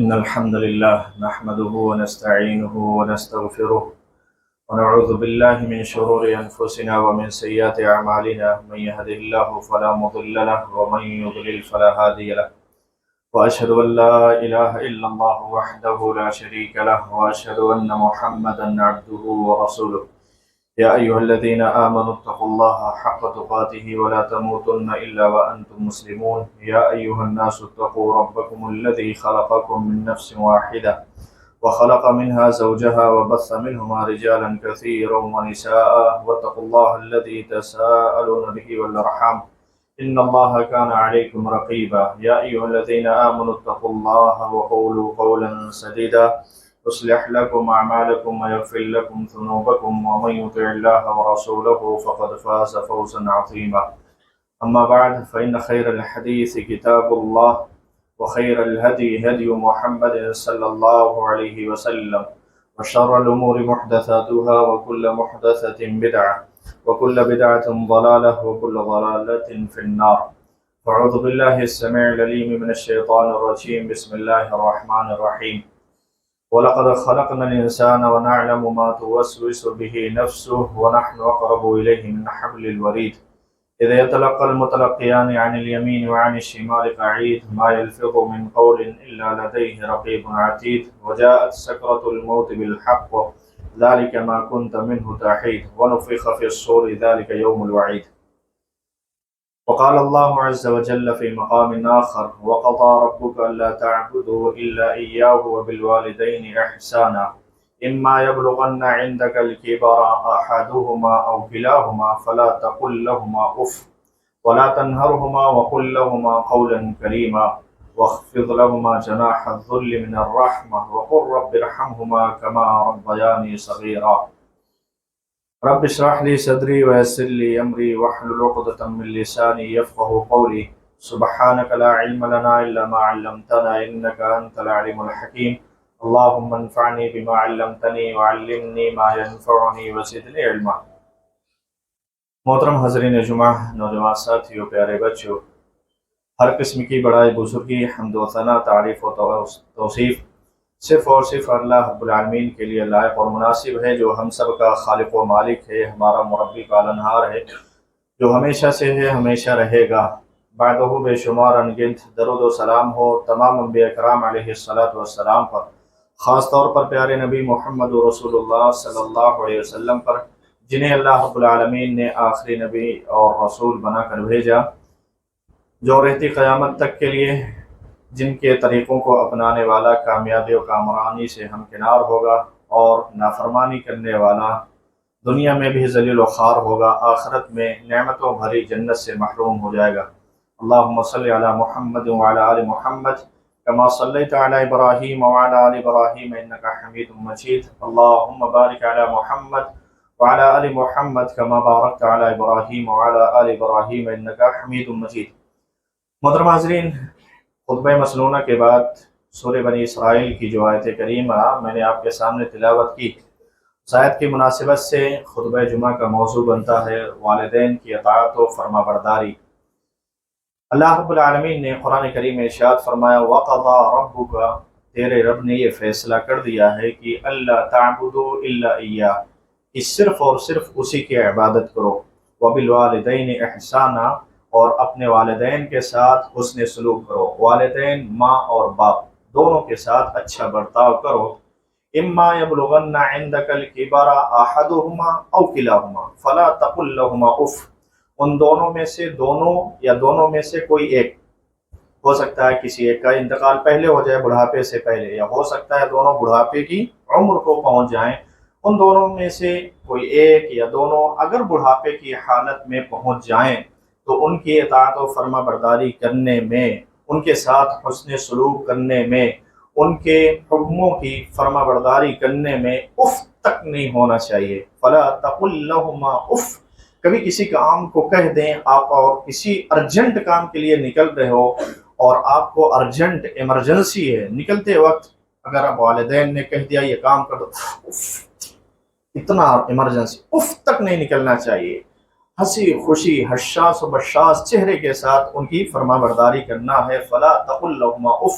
إن الحمد لله نحمده ونستعينه ونستغفره ونعوذ بالله من شرور أنفسنا ومن سيئات أعمالنا من يهده الله فلا مضل له ومن يضلل فلا هادي له وأشهد أن لا إله إلا الله وحده لا شريك له وأشهد أن محمدا عبده ورسوله يا أيها الذين آمنوا اتقوا الله حق تقاته ولا تموتن إلا وأنتم مسلمون يا أيها الناس اتقوا ربكم الذي خلقكم من نفس واحدة وخلق منها زوجها وبث منهما رجالا كثيرا ونساء واتقوا الله الذي تساءلون به والأرحام إن الله كان عليكم رقيبا يا أيها الذين آمنوا اتقوا الله وقولوا قولا سديدا يصلح لكم أعمالكم ويغفر لكم ذنوبكم ومن يطع الله ورسوله فقد فاز فوزا عظيما أما بعد فإن خير الحديث كتاب الله وخير الهدي هدي محمد صلى الله عليه وسلم وشر الأمور محدثاتها وكل محدثة بدعة وكل بدعة ضلالة وكل ضلالة في النار فأعوذ بالله السميع العليم من الشيطان الرجيم بسم الله الرحمن الرحيم وَلَقَدْ خَلَقْنَا الْإِنسَانَ وَنَعْلَمُ مَا تُوَسْوِسُ بِهِ نَفْسُهُ وَنَحْنُ أَقْرَبُ إِلَيْهِ مِنْ حَبْلِ الْوَرِيدِ إِذْ يَتَلَقَّى الْمُتَلَقِّيَانِ عَنِ الْيَمِينِ وَعَنِ الشِّمَالِ قَعِيدٌ مَا يَلْفِظُ مِنْ قَوْلٍ إِلَّا لَدَيْهِ رَقِيبٌ عَتِيدٌ وَجَاءَتْ سَكْرَةُ الْمَوْتِ بِالْحَقِّ ذَلِكَ مَا كُنْتَ مِنْهُ تَحِيدُ وَنُفِخَ فِي الصُّورِ ذَلِكَ يَوْمُ الْوَعِيدِ وقال الله عز وجل في مقام آخر وقضى ربك ألا تعبدوا إلا إياه وبالوالدين إحسانا إما يبلغن عندك الكبر أحدهما أو كلاهما فلا تقل لهما أف ولا تنهرهما وقل لهما قولا كريما واخفض لهما جناح الذل من الرحمة وقل رب ارحمهما كما ربياني صغيرا رب اشرح لي صدري ويسر لي امري واحلل عقدة من لساني يفقهوا قولي سبحانك لا علم لنا الا ما علمتنا انك انت العليم الحكيم اللهم انفعني بما علمتني وعلمني ما ينفعني وزدني علما۔ محترم حضرین جمعہ، نوجوان ساتھیوں، پیارے بچوں، ہر قسم کی بڑائی، بزرگی، حمد و ثنا، تعریف و توصیف صرف اور صرف اللہ رب العالمین کے لیے لائق اور مناسب ہے، جو ہم سب کا خالق و مالک ہے، ہمارا مربی پالنہار ہے، جو ہمیشہ سے ہے، ہمیشہ رہے گا۔ بعدہ بے شمار انگنت درود و سلام ہو تمام انبیاء کرام علیہ السلام پر، خاص طور پر پیارے نبی محمد رسول اللہ صلی اللہ علیہ وسلم پر، جنہیں اللہ رب العالمین نے آخری نبی اور رسول بنا کر بھیجا، جو رہتی قیامت تک کے لیے جن کے طریقوں کو اپنانے والا کامیابی و کامرانی سے ہمکنار ہوگا، اور نافرمانی کرنے والا دنیا میں بھی ذلیل و خوار ہوگا، آخرت میں نعمتوں بھری جنت سے محروم ہو جائے گا۔ اللہم صلی علی محمد وعلی آل محمد کما صلیت علی ابراہیم وعلی آل ابراہیم انک حمید مجید، اللہم بارک علی محمد وعلی آل محمد کما بارکت علی ابراہیم وعلی آل ابراہیم انک حمید مجید۔ محترم حاضرین، خطبہ مسنونہ کے بعد سورہ بنی اسرائیل کی جو آیت کریمہ میں نے آپ کے سامنے تلاوت کی، اس آیت کی مناسبت سے خطبہ جمعہ کا موضوع بنتا ہے والدین کی اطاعت و فرما برداری۔ اللہ رب العالمین نے قرآن کریم میں ارشاد فرمایا وَقَضَى رَبُّكَ، تیرے رب نے یہ فیصلہ کر دیا ہے کہ اللہ تعبدوا الا ایاہ، کہ صرف اور صرف اسی کی عبادت کرو، وَبِالْوَالِدَيْنِ إِحْسَانًا، اور اپنے والدین کے ساتھ حسن سلوک کرو، والدین ماں اور باپ دونوں کے ساتھ اچھا برتاؤ کرو۔ اما یبلغن عندک الکبر احدہما او کلاہما فلا تقل لہما اف، ان دونوں میں سے دونوں یا دونوں میں سے کوئی ایک، ہو سکتا ہے کسی ایک کا انتقال پہلے ہو جائے بڑھاپے سے پہلے، یا ہو سکتا ہے دونوں بڑھاپے کی عمر کو پہنچ جائیں، ان دونوں میں سے کوئی ایک یا دونوں اگر بڑھاپے کی حالت میں پہنچ جائیں تو ان کی اطاعت و فرما برداری کرنے میں، ان کے ساتھ حسن سلوک کرنے میں، ان کے حکموں کی فرما برداری کرنے میں اف تک نہیں ہونا چاہیے۔ فلا تقل لہما اف، کبھی کسی کام کو کہہ دیں آپ، اور کسی ارجنٹ کام کے لیے نکل رہے ہو اور آپ کو ارجنٹ ایمرجنسی ہے، نکلتے وقت اگر آپ والدین نے کہہ دیا یہ کام کر دو، اف، اتنا ایمرجنسی، اف تک نہیں نکلنا چاہیے۔ ہنسی خوشی حشاس و بشاس چہرے کے ساتھ ان کی فرما برداری کرنا ہے۔ فلا تقل لہما اف،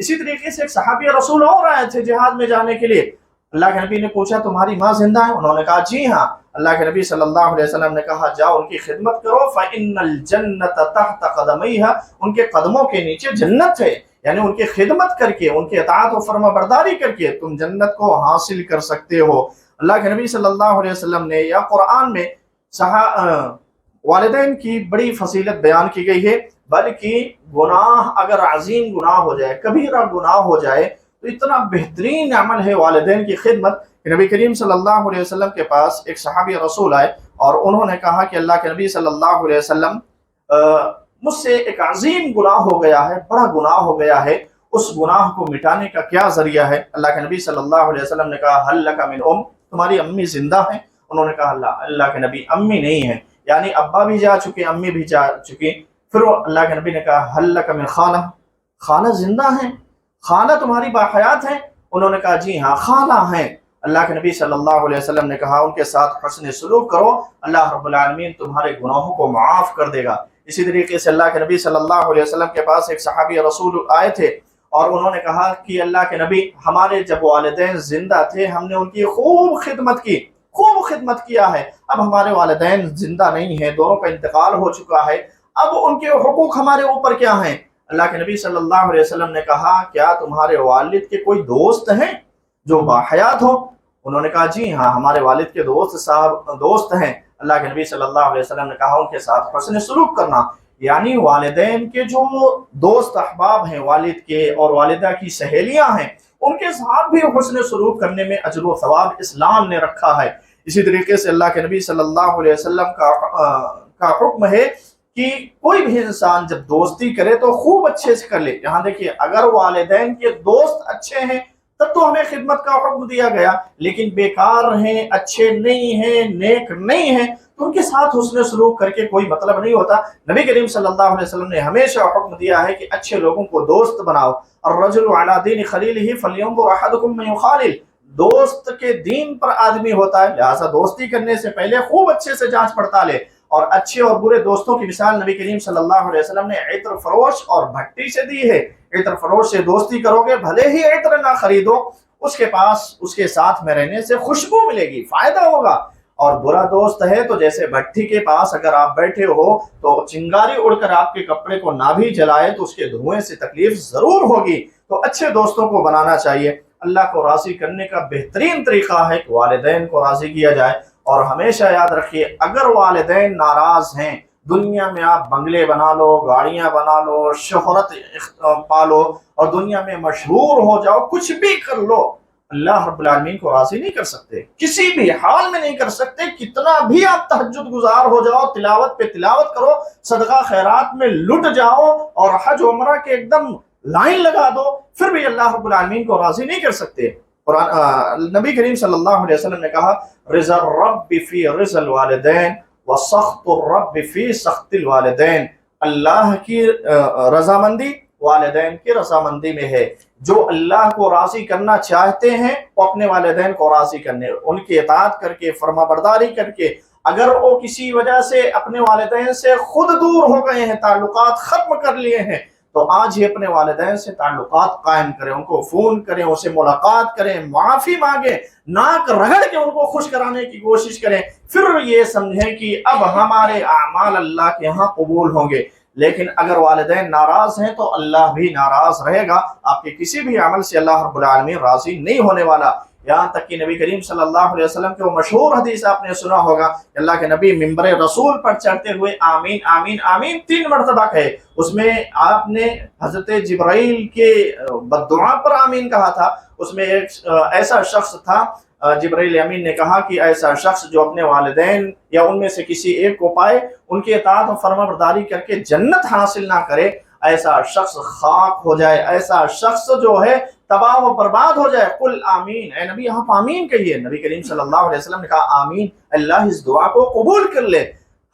اسی طریقے سے ایک صحابی رسول اور آئے تھے جہاد میں جانے کے لیے. اللہ کے نبی نے پوچھا تمہاری ماں زندہ ہے؟ انہوں نے کہا جی ہاں. اللہ کے نبی صلی اللہ علیہ وسلم نے کہا جاؤ ان کی خدمت کرو فإن الجنة تحت قدمیها، ان کے قدموں کے نیچے جنت ہے. یعنی ان کی خدمت کر کے، ان کی اطاعت و فرما برداری کر کے تم جنت کو حاصل کر سکتے ہو. اللہ کے نبی صلی اللہ علیہ وسلم نے یا قرآن میں والدین کی بڑی فضیلت بیان کی گئی ہے. بلکہ گناہ اگر عظیم گناہ ہو جائے، کبیرہ گناہ ہو جائے، تو اتنا بہترین عمل ہے والدین کی خدمت کہ نبی کریم صلی اللہ علیہ وسلم کے پاس ایک صحابی رسول آئے اور انہوں نے کہا کہ اللہ کے نبی صلی اللہ علیہ وسلم مجھ سے ایک عظیم گناہ ہو گیا ہے، بڑا گناہ ہو گیا ہے، اس گناہ کو مٹانے کا کیا ذریعہ ہے؟ اللہ کے نبی صلی اللہ علیہ وسلم نے کہا حل لک من ام، تمہاری امی زندہ ہیں؟ انہوں نے کہا اللہ کے نبی امی نہیں ہیں، یعنی ابا بھی جا چکے، امی بھی جا چکی. پھر اللہ کے نبی نے کہا حل لک من خالہ، خالہ زندہ ہیں؟ خالہ تمہاری باحیات ہیں؟ انہوں نے کہا جی ہاں خالہ ہیں. اللہ کے نبی صلی اللہ علیہ وسلم نے کہا ان کے ساتھ حسن سلوک کرو، اللہ رب العالمین تمہارے گناہوں کو معاف کر دے گا. اسی طریقے سے اللہ کے نبی صلی اللہ علیہ وسلم کے پاس ایک صحابی رسول آئے تھے اور انہوں نے کہا کہ اللہ کے نبی ہمارے جب والدین زندہ تھے ہم نے ان کی خوب خدمت کیا ہے، اب ہمارے والدین زندہ نہیں ہیں، دونوں کا انتقال ہو چکا ہے، اب ان کے حقوق ہمارے اوپر کیا ہیں؟ اللہ کے نبی صلی اللہ علیہ وسلم نے کہا کیا تمہارے والد کے کوئی دوست ہیں جو باحیات ہو؟ انہوں نے کہا جی ہاں ہمارے والد کے دوست ہیں. اللہ کے نبی صلی اللہ علیہ وسلم نے کہا ان کے ساتھ حسن سلوک کرنا، یعنی والدین کے جو دوست احباب ہیں والد کے اور والدہ کی سہیلیاں ہیں ان کے ساتھ بھی حسن سلوک کرنے میں اجر و ثواب اسلام نے رکھا ہے. اسی طریقے سے اللہ کے نبی صلی اللہ علیہ وسلم کا حکم ہے کہ کوئی بھی انسان جب دوستی کرے تو خوب اچھے سے کر لے. یہاں دیکھیے اگر والدین کے دوست اچھے ہیں تب تو ہمیں خدمت کا حکم دیا گیا، لیکن بیکار ہیں، اچھے نہیں ہیں، نیک نہیں ہیں، تو ان کے ساتھ حسن سلوک کر کے کوئی مطلب نہیں ہوتا. نبی کریم صلی اللہ علیہ وسلم نے ہمیشہ حکم دیا ہے کہ اچھے لوگوں کو دوست بناؤ. الرجل علی دین خلیلہ فلینظر احدکم من یخالل، دوست کے دین پر آدمی ہوتا ہے، لہذا دوستی کرنے سے پہلے خوب اچھے سے جانچ پڑتال لے. اور اچھے اور برے دوستوں کی مثال نبی کریم صلی اللہ علیہ وسلم نے عطر فروش اور بھٹی سے دی ہے. عطر فروش سے دوستی کرو گے بھلے ہی عطر نہ خریدو، اس کے پاس اس کے ساتھ میں رہنے سے خوشبو ملے گی، فائدہ ہوگا. اور برا دوست ہے تو جیسے بھٹی کے پاس اگر آپ بیٹھے ہو تو چنگاری اڑ کر آپ کے کپڑے کو نہ بھی جلائے تو اس کے دھوئیں سے تکلیف ضرور ہوگی. تو اچھے دوستوں کو بنانا چاہیے. اللہ کو راضی کرنے کا بہترین طریقہ ہے کہ والدین کو راضی کیا جائے. اور ہمیشہ یاد رکھیے اگر والدین ناراض ہیں، دنیا میں آپ بنگلے بنا لو، گاڑیاں بنا لو، شہرت پالو اور دنیا میں مشہور ہو جاؤ، کچھ بھی کر لو، اللہ رب العالمین کو راضی نہیں کر سکتے، کسی بھی حال میں نہیں کر سکتے. کتنا بھی آپ تہجد گزار ہو جاؤ، تلاوت پہ تلاوت کرو، صدقہ خیرات میں لٹ جاؤ اور حج عمرہ کے ایک دم لائن لگا دو، پھر بھی اللہ رب العالمین کو راضی نہیں کر سکتے. نبی کریم صلی اللہ علیہ وسلم نے کہا رضا الرب فی رضا الوالدین وسخط الرب فی سخط الوالدین، اللہ کی رضامندی والدین کی رضامندی میں ہے. جو اللہ کو راضی کرنا چاہتے ہیں وہ اپنے والدین کو راضی کرنے، ان کی اطاعت کر کے، فرما برداری کر کے. اگر وہ کسی وجہ سے اپنے والدین سے خود دور ہو گئے ہیں، تعلقات ختم کر لیے ہیں، تو آج ہی اپنے والدین سے تعلقات قائم کریں، ان کو فون کریں، ان سے ملاقات کریں، معافی مانگیں، ناک رگڑ کے ان کو خوش کرانے کی کوشش کریں. پھر یہ سمجھیں کہ اب ہمارے اعمال اللہ کے ہاں قبول ہوں گے. لیکن اگر والدین ناراض ہیں تو اللہ بھی ناراض رہے گا، آپ کے کسی بھی عمل سے اللہ رب العالمین راضی نہیں ہونے والا. یہاں تک کہ نبی کریم صلی اللہ علیہ وسلم کے وہ مشہور حدیث آپ نے سنا ہوگا، اللہ کے نبی ممبر رسول پر چڑھتے ہوئے آمین آمین آمین 3 مرتبہ کہے. اس میں آپ نے حضرت جبرائیل کے بددعا پر آمین کہا تھا. اس میں ایک ایسا شخص تھا، جبرائیل امین نے کہا کہ ایسا شخص جو اپنے والدین یا ان میں سے کسی ایک کو پائے، ان کی اطاعت و فرما برداری کر کے جنت حاصل نہ کرے، ایسا شخص خاک ہو جائے، ایسا شخص جو ہے تباہ و برباد ہو جائے. قل آمین، اے نبی آپ آمین کہیے. نبی کریم صلی اللہ علیہ وسلم نے کہا آمین، اللہ اس دعا کو قبول کر لے.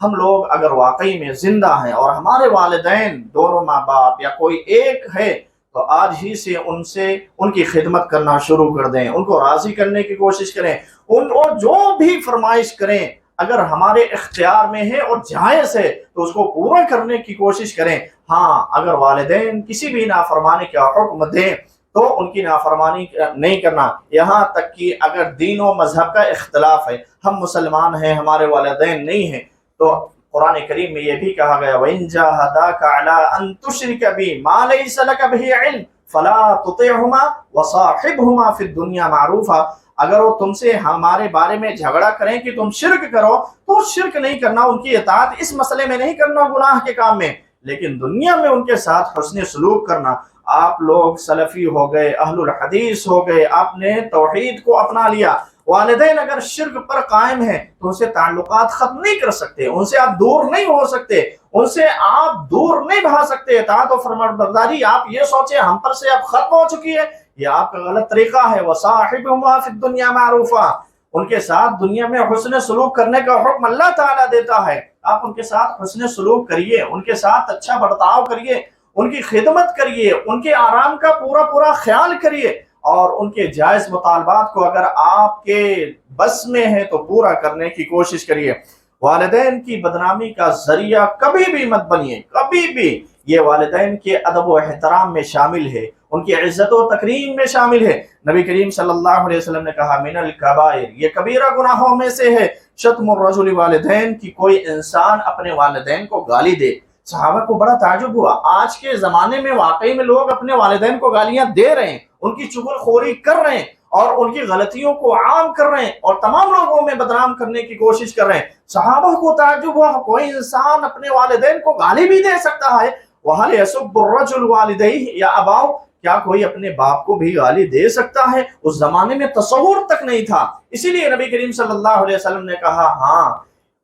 ہم لوگ اگر واقعی میں زندہ ہیں اور ہمارے والدین دونوں ماں باپ یا کوئی ایک ہے تو آج ہی سے ان کی خدمت کرنا شروع کر دیں، ان کو راضی کرنے کی کوشش کریں، ان کو جو بھی فرمائش کریں اگر ہمارے اختیار میں ہے اور جائز ہے تو اس کو پورا کرنے کی کوشش کریں. ہاں اگر والدین کسی بھی نافرمانی کا حکم دیں تو ان کی نافرمانی نہیں کرنا، یہاں تک کہ اگر دین و مذہب کا اختلاف ہے، ہم مسلمان ہیں ہمارے والدین نہیں ہیں، تو قرآن کریم میں یہ بھی کہا گیا وَإِن جَاهَدَاكَ عَلَىٰ أَن تُشْرِكَ بِي مَا لَيْسَ لَكَ بِهِ عِلْمٌ فَلَا تُطِعْهُمَا وَصَاحِبْهُمَا فِي الدُّنْيَا مَعْرُوفًا، اگر وہ تم سے ہمارے بارے میں جھگڑا کریں کہ تم شرک کرو تو شرک نہیں کرنا، ان کی اطاعت اس مسئلے میں نہیں کرنا گناہ کے کام میں، لیکن دنیا میں ان کے ساتھ حسن سلوک کرنا۔ آپ لوگ سلفی ہو گئے، اہل الحدیث ہو گئے، آپ نے توحید کو اپنا لیا، والدین اگر شرک پر قائم ہیں تو ان سے تعلقات ختم نہیں کر سکتے، ان سے آپ دور نہیں ہو سکتے، ان سے آپ دور نہیں بھا سکتے۔ اطاعت و فرمانبرداری آپ یہ سوچیں ہم پر سے اب ختم ہو چکی ہے، یہ آپ کا غلط طریقہ ہے۔ وَصَاحِبْهُمَا فِي الدُّنْيَا مَعْرُوفًا، ان کے ساتھ دنیا میں حسن سلوک کرنے کا حکم اللہ تعالیٰ دیتا ہے، آپ ان کے ساتھ حسن سلوک کریے، ان کے ساتھ اچھا برتاؤ کریے، ان کی خدمت کریے، ان کے آرام کا پورا خیال کریے، اور ان کے جائز مطالبات کو اگر آپ کے بس میں ہے تو پورا کرنے کی کوشش کریے۔ والدین کی بدنامی کا ذریعہ کبھی بھی مت بنیے، کبھی بھی۔ یہ والدین کے ادب و احترام میں شامل ہے، ان کی عزت و تکریم میں شامل ہے۔ نبی کریم صلی اللہ علیہ وسلم نے کہا من الکبائر، یہ کبیرہ گناہوں میں سے ہے، شتم الرجل والدین، کی کوئی انسان اپنے والدین کو گالی دے۔ صحابہ کو بڑا تعجب ہوا، آج کے زمانے میں واقعی میں لوگ اپنے والدین کو گالیاں دے رہے ہیں، ان کی چغل خوری کر رہے ہیں اور ان کی غلطیوں کو عام کر رہے ہیں اور تمام لوگوں میں بدنام کرنے کی کوشش کر رہے ہیں۔ صحابہ کو تعجب ہوا، کوئی انسان اپنے والدین کو گالی بھی دے سکتا ہے۔ وَهَلْ يَسُبُّ الرَّجُلُ وَالِدَيْهِ یا اباؤ، کیا کوئی اپنے باپ کو بھی گالی دے سکتا ہے؟ اس زمانے میں تصور تک نہیں تھا، اسی لیے نبی کریم صلی اللہ علیہ وسلم نے کہا ہاں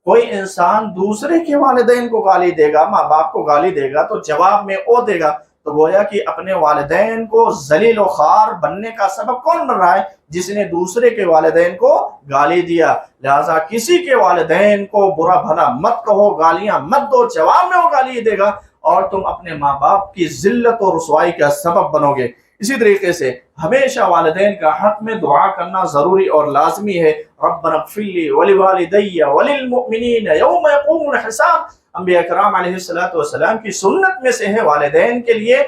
کوئی انسان دوسرے کے والدین کو گالی دے گا، ماں باپ کو گالی دے گا تو جواب میں او دے گا، تو گویا کہ اپنے والدین کو ذلیل و خوار بننے کا سبب کون بن رہا ہے؟ جس نے دوسرے کے والدین کو گالی دیا۔ لہذا کسی کے والدین کو برا بھلا مت کہو، گالیاں مت دو، جواب میں وہ گالی دے گا اور تم اپنے ماں باپ کی ذلت و رسوائی کا سبب بنو گے۔ اسی طریقے سے ہمیشہ والدین کا حق میں دعا کرنا ضروری اور لازمی ہے۔ ربنا اغفر لی ولوالدی وللمؤمنین یوم یقوم الحساب، انبیاء کرام علیہ السلام کی سنت میں سے ہے والدین کے لیے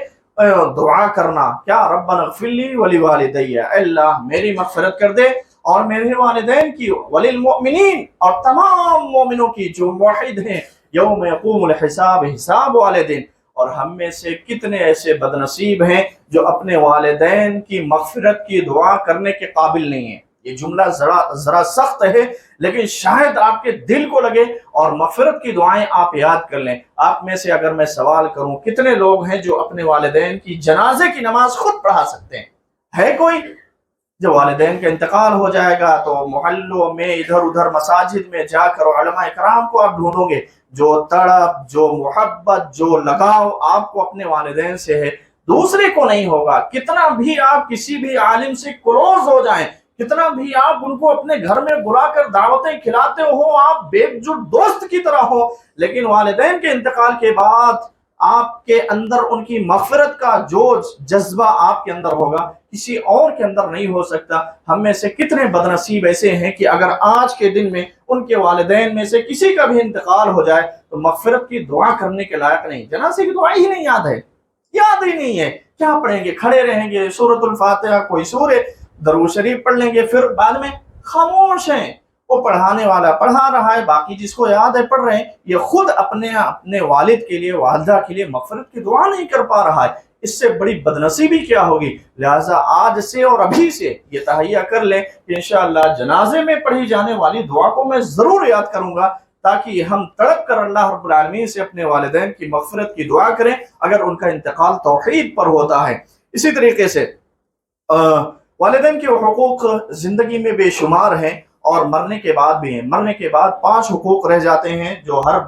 دعا کرنا۔ کیا؟ ربنا اغفر لی ولوالدی، اے اللہ میری مغفرت کر دے اور میرے والدین کی، وللمؤمنین اور تمام مومنوں کی جو موحد ہیں، یوم یقوم الحساب، حساب والے دن۔ اور ہم میں سے کتنے ایسے بدنصیب ہیں جو اپنے والدین کی مغفرت کی دعا کرنے کے قابل نہیں ہیں۔ یہ جملہ ذرا سخت ہے لیکن شاید آپ کے دل کو لگے اور مغفرت کی دعائیں آپ یاد کر لیں۔ آپ میں سے اگر میں سوال کروں کتنے لوگ ہیں جو اپنے والدین کی جنازے کی نماز خود پڑھا سکتے ہیں؟ ہے کوئی؟ جب والدین کا انتقال ہو جائے گا تو محلوں میں ادھر ادھر مساجد میں جا کر علماء کرام کو آپ ڈھونڈو گے، جو تڑپ، جو محبت، جو لگاؤ آپ کو اپنے والدین سے ہے دوسرے کو نہیں ہوگا۔ کتنا بھی آپ کسی بھی عالم سے کلوز ہو جائیں، کتنا بھی آپ ان کو اپنے گھر میں بلا کر دعوتیں کھلاتے ہو، آپ بے جٹ دوست کی طرح ہو، لیکن والدین کے انتقال کے بعد آپ کے اندر ان کی مغفرت کا جو جذبہ آپ کے اندر ہوگا کسی اور کے اندر نہیں ہو سکتا۔ ہم میں سے کتنے بدنصیب ایسے ہیں کہ اگر آج کے دن میں ان کے والدین میں سے کسی کا بھی انتقال ہو جائے تو مغفرت کی دعا کرنے کے لائق نہیں، جنازے کی دعا ہی نہیں یاد ہے، یاد ہی نہیں ہے۔ کیا پڑھیں گے؟ کھڑے رہیں گے، سورۃ الفاتحہ، کوئی سورہ، درود شریف پڑھ لیں گے، پھر بعد میں خاموش ہیں۔ وہ پڑھانے والا پڑھا رہا ہے، باقی جس کو یاد ہے پڑھ رہے ہیں، یہ خود اپنے والد کے لیے، والدہ کے لیے مغفرت کی دعا نہیں کر پا رہا ہے۔ اس سے بڑی بدنصیبی کیا ہوگی؟ لہٰذا آج سے اور ابھی سے یہ تہیہ کر لیں کہ انشاءاللہ جنازے میں پڑھی جانے والی دعا کو میں ضرور یاد کروں گا، تاکہ ہم تڑپ کر اللہ رب العالمین سے اپنے والدین کی مغفرت کی دعا کریں اگر ان کا انتقال توحید پر ہوتا ہے۔ اسی طریقے سے والدین کے حقوق زندگی میں بے شمار ہیں اور مرنے کے بعد بھی ہیں۔ مرنے کے بعد 5 حقوق رہ جاتے ہیں جو ہر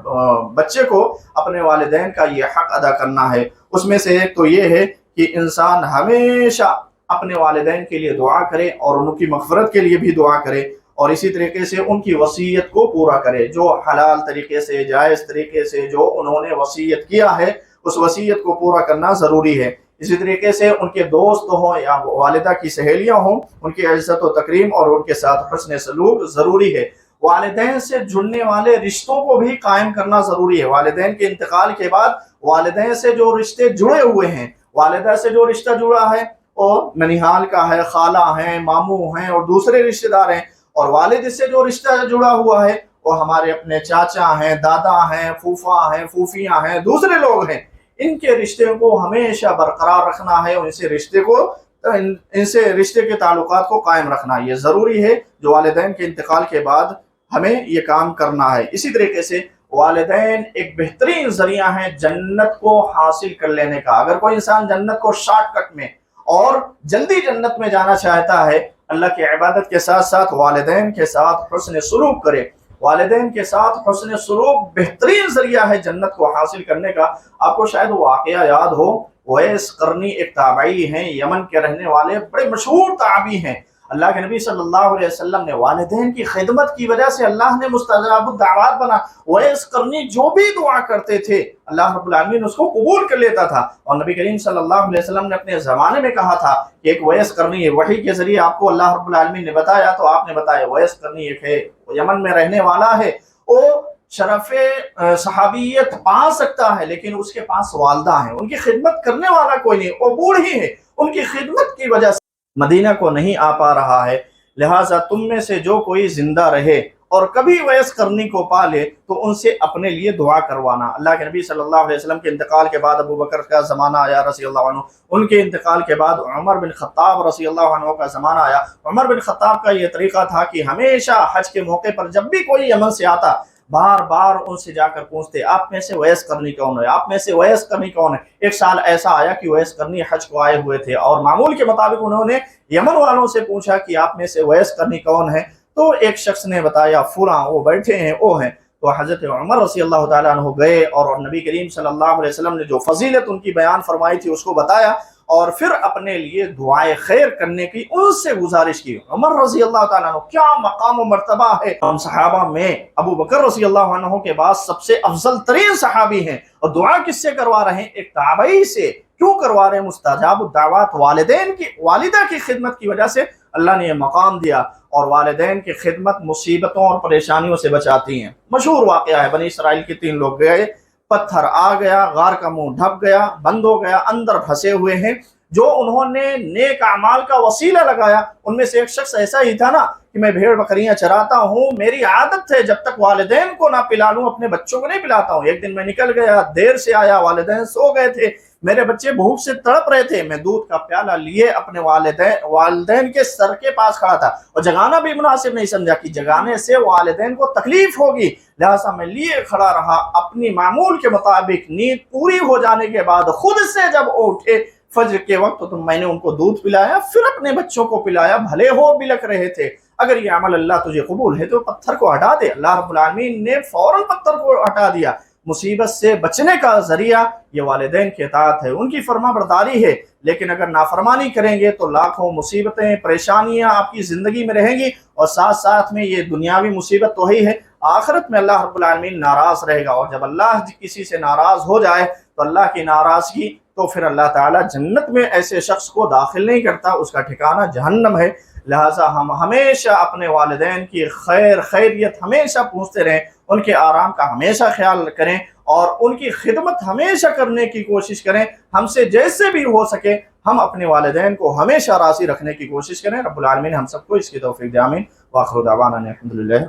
بچے کو اپنے والدین کا یہ حق ادا کرنا ہے۔ اس میں سے ایک تو یہ ہے کہ انسان ہمیشہ اپنے والدین کے لیے دعا کرے اور ان کی مغفرت کے لیے بھی دعا کرے، اور اسی طریقے سے ان کی وصیت کو پورا کرے، جو حلال طریقے سے، جائز طریقے سے جو انہوں نے وصیت کیا ہے اس وصیت کو پورا کرنا ضروری ہے۔ اسی طریقے سے ان کے دوست ہوں یا والدہ کی سہیلیاں ہوں، ان کی عزت و تکریم اور ان کے ساتھ حسن سلوک ضروری ہے۔ والدین سے جڑنے والے رشتوں کو بھی قائم کرنا ضروری ہے۔ والدین کے انتقال کے بعد والدین سے جو رشتے جڑے ہوئے ہیں، والدہ سے جو رشتہ جڑا ہے وہ ننیحال کا ہے، خالہ ہیں، ماموں ہیں اور دوسرے رشتہ دار ہیں، اور والد سے جو رشتہ جڑا ہوا ہے وہ ہمارے اپنے چاچا ہیں، دادا ہیں، پھوفا ہیں، پھوفیاں ہیں، دوسرے لوگ ہیں۔ ان کے رشتے کو ہمیشہ برقرار رکھنا ہے، ان سے رشتے کے تعلقات کو قائم رکھنا، یہ ضروری ہے جو والدین کے انتقال کے بعد ہمیں یہ کام کرنا ہے۔ اسی طریقے سے والدین ایک بہترین ذریعہ ہیں جنت کو حاصل کر لینے کا۔ اگر کوئی انسان جنت کو شارٹ کٹ میں اور جلدی جنت میں جانا چاہتا ہے، اللہ کی عبادت کے ساتھ ساتھ والدین کے ساتھ حسن سلوک کرے۔ والدین کے ساتھ حسن سلوک بہترین ذریعہ ہے جنت کو حاصل کرنے کا۔ آپ کو شاید واقعہ یاد ہو، اویس قرنی ایک تابعی ہیں، یمن کے رہنے والے بڑے مشہور تابعی ہیں۔ اللہ کے نبی صلی اللہ علیہ وسلم نے والدین کی خدمت کی وجہ سے اللہ نے مستجاب الدعوات بنا۔ اویس قرنی جو بھی دعا کرتے تھے اللہ رب العالمین اس کو قبول کر لیتا تھا، اور نبی کریم صلی اللہ علیہ وسلم نے اپنے زمانے میں کہا تھا کہ ایک اویس قرنی ہے، وحی کے ذریعے آپ کو اللہ رب العالمین نے بتایا تو آپ نے بتایا اویس قرنی ایک ہے، وہ یمن میں رہنے والا ہے، وہ شرف صحابیت پا سکتا ہے لیکن اس کے پاس والدہ ہیں، ان کی خدمت کرنے والا کوئی نہیں، وہ بوڑھی ہے، ان کی خدمت کی وجہ سے مدینہ کو نہیں آ پا رہا ہے۔ لہٰذا تم میں سے جو کوئی زندہ رہے اور کبھی اویس قرنی کو پا لے تو ان سے اپنے لیے دعا کروانا۔ اللہ کے نبی صلی اللہ علیہ وسلم کے انتقال کے بعد ابو بکر کا زمانہ آیا رضی اللہ عنہ، ان کے انتقال کے بعد عمر بن خطاب رضی اللہ عنہ کا زمانہ آیا۔ عمر بن خطاب کا یہ طریقہ تھا کہ ہمیشہ حج کے موقع پر جب بھی کوئی یمن سے آتا بار بار ان سے جا کر پوچھتے آپ میں سے اویس قرنی کون ہے، آپ میں سے اویس قرنی کون ہے۔ ایک سال ایسا آیا کہ اویس قرنی حج کو آئے ہوئے تھے اور معمول کے مطابق انہوں نے یمن والوں سے پوچھا کہ آپ میں سے اویس قرنی کون ہے، تو ایک شخص نے بتایا فلاں، وہ بیٹھے ہیں، وہ ہیں۔ تو حضرت عمر رضی اللہ تعالیٰ عنہ گئے اور نبی کریم صلی اللہ علیہ وسلم نے جو فضیلت ان کی بیان فرمائی تھی اس کو بتایا، اور پھر اپنے لیے دعائیں خیر کرنے کی ان سے گزارش کی۔ عمر رضی اللہ تعالیٰ عنہ کیا مقام و مرتبہ ہے، ہم صحابہ میں ابو بکر رضی اللہ عنہ کے بعد سب سے افضل ترین صحابی ہیں، اور دعا کس سے کروا رہے ہیں؟ ایک تابعی سے۔ کیوں کروا رہے ہیں؟ مستجاب الدعوات، والدین کی، والدہ کی خدمت کی وجہ سے اللہ نے یہ مقام دیا، اور والدین کی خدمت مصیبتوں اور پریشانیوں سے بچاتی ہیں۔ مشہور واقعہ ہے، بنی اسرائیل کے 3 لوگ گئے، پتھر آ گیا، غار کا منہ ڈھک گیا، بند ہو گیا، اندر پھنسے ہوئے ہیں۔ جو انہوں نے نیک اعمال کا وسیلہ لگایا، ان میں سے ایک شخص ایسا ہی تھا نا کہ میں بھیڑ بکریاں چراتا ہوں، میری عادت ہے جب تک والدین کو نہ پلا لوں اپنے بچوں کو نہیں پلاتا ہوں۔ ایک دن میں نکل گیا، دیر سے آیا، والدین سو گئے تھے، میرے بچے بھوک سے تڑپ رہے تھے، میں دودھ کا پیالہ لیے اپنے والدین کے سر کے پاس کھڑا تھا، اور جگانا بھی مناسب نہیں سمجھا کہ جگانے سے والدین کو تکلیف ہوگی، لہٰذا میں لیے کھڑا رہا۔ اپنی معمول کے مطابق نیند پوری ہو جانے کے بعد خود سے جب اٹھے فجر کے وقت تو میں نے ان کو دودھ پلایا، پھر اپنے بچوں کو پلایا، بھلے ہو بلک رہے تھے۔ اگر یہ عمل اللہ تجھے قبول ہے تو پتھر کو ہٹا دے۔ اللہ رب العالمین نے فوراً پتھر کو ہٹا دیا۔ مصیبت سے بچنے کا ذریعہ یہ والدین کی اطاعت ہے، ان کی فرما برداری ہے، لیکن اگر نافرمانی کریں گے تو لاکھوں مصیبتیں، پریشانیاں آپ کی زندگی میں رہیں گی، اور ساتھ ساتھ میں یہ دنیاوی مصیبت تو ہی ہے، آخرت میں اللہ رب العالمین ناراض رہے گا، اور جب اللہ کسی سے ناراض ہو جائے تو اللہ کی ناراضگی تو پھر اللہ تعالیٰ جنت میں ایسے شخص کو داخل نہیں کرتا، اس کا ٹھکانہ جہنم ہے۔ لہٰذا ہم ہمیشہ اپنے والدین کی خیریت ہمیشہ پوچھتے رہیں، ان کے آرام کا ہمیشہ خیال کریں، اور ان کی خدمت ہمیشہ کرنے کی کوشش کریں۔ ہم سے جیسے بھی ہو سکے ہم اپنے والدین کو ہمیشہ راضی رکھنے کی کوشش کریں۔ رب العالمین ہم سب کو اس کی توفیق دے، آمین۔ وآخر دعوانا الحمدللہ۔